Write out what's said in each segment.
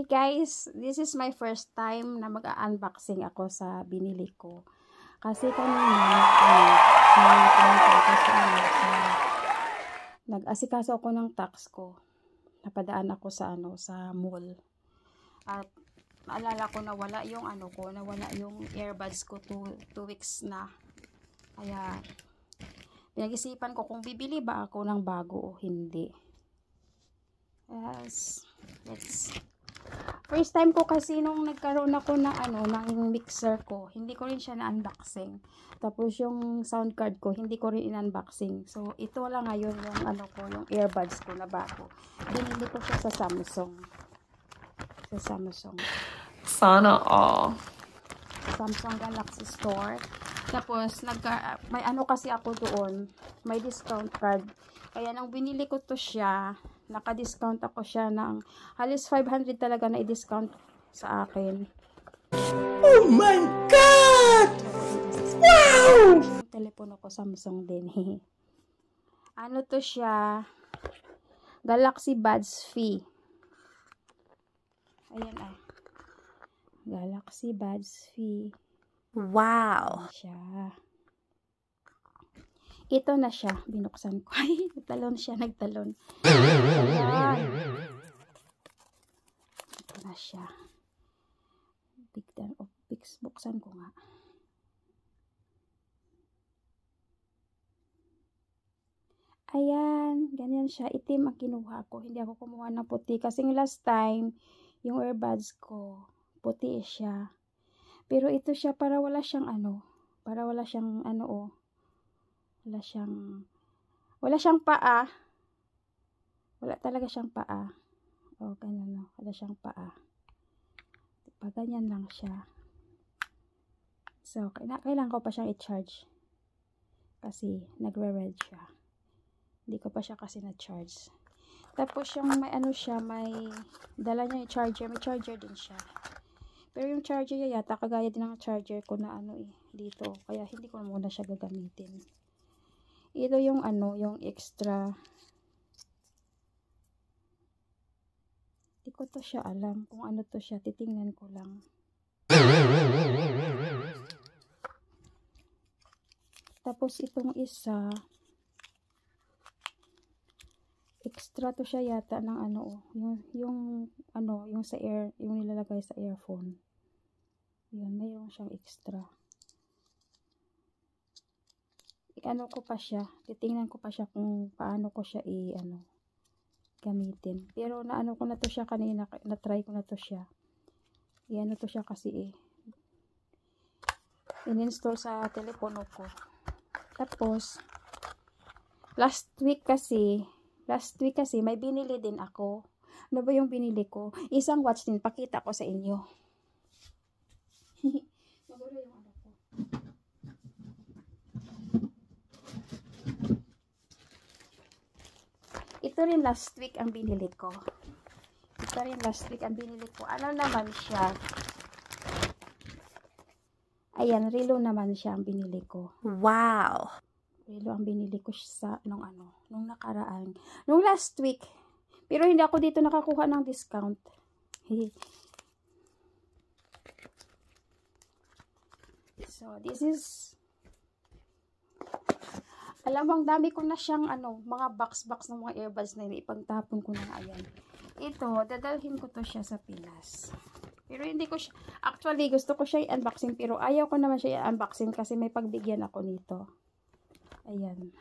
guys, this is my first time na mag-unboxing ako sa binili ko. Kasi kanina, nag-asikaso ako ng tax ko. Napadaan ako sa sa mall. At naalala ko na wala yung nawala yung earbuds ko 2 weeks na. Kaya pinag-isipan ko kung bibili ba ako ng bago o hindi. Yes, first time ko kasi nung nagkaroon ako ng ng mixer ko, hindi ko rin siya na-unboxing. Tapos yung sound card ko, hindi ko rin in-unboxing. So ito lang ngayon yung yung earbuds ko na bago. Binili ko siya sa Samsung. Sana all. Samsung Galaxy Store. Tapos may kasi ako doon, may discount card. Kaya nang binili ko to siya, naka-discount ako siya ng halos 500 talaga na i-discount sa akin. Oh my God! Wow! Yung telepono ko Samsung din. Ano to siya? Galaxy Buds Fee. Ayan Galaxy Buds Fee. Wow! Siya. Ito na siya. Binuksan ko. Ay, nagtalon. Ayan. Ito na siya. Buksan ko nga. Ayan. Ganyan siya. Itim ang kinuha ko. Hindi ako kumuha ng puti. Kasi last time, yung earbuds ko, puti siya. Pero ito siya para wala siyang wala siyang paa. Wala talaga siyang paa. O, ganun wala siyang paa. Pag ganyan lang siya. So, kailangan ko pa siyang i-charge. Kasi, nagre-red siya. Hindi ko pa siya kasi na-charge. Tapos, yung may may dala niya yung charger. May charger din siya. Pero yung charger niya yata, kagaya din ng charger ko na dito. Kaya, hindi ko muna siya gagamitin. Ito yung yung extra. Hindi ko to siya alam kung ano to siya. Titingnan ko lang. Tapos itong isa, extra to siya yata ng yung sa yung nilalagay sa earphone. Yun, mayroon siyang extra. Ko pa siya, titingnan ko pa siya kung paano ko siya gamitin. Pero ko na to siya kanina, na-try ko na to siya. To siya kasi in-install sa telepono ko. Tapos last week kasi may binili din ako. Ano ba yung binili ko? Isang watch din, pakita ko sa inyo. Magulo yung ko. Ito rin last week ang binili ko. Ano naman siya? Ayan, Relo naman siya ang binili ko. Wow! Relo ang binili ko sa nung nakaraan. Nung last week. Pero hindi ako dito nakakuha ng discount. So, this is alam mo, ang dami ko na siyang mga box ng mga earbuds na ipagtapon ko na ayan. Ito, dadalhin ko to siya sa Pilas. Pero hindi ko siya, actually gusto ko siya i-unboxing pero ayaw ko naman siya i-unboxing kasi may pagbigyan ako nito. Ayan.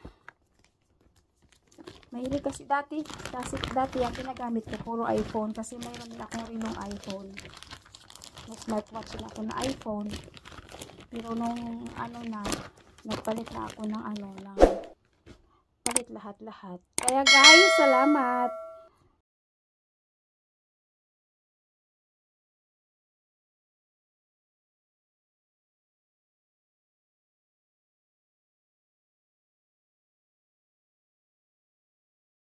Mahilig kasi dati ang ginagamit ko puro iPhone kasi mayroon din akong rinong iPhone. May smartwatch din ako na iPhone. Pero nung nagpalit na ako ng palit lahat-lahat. Kaya guys, salamat!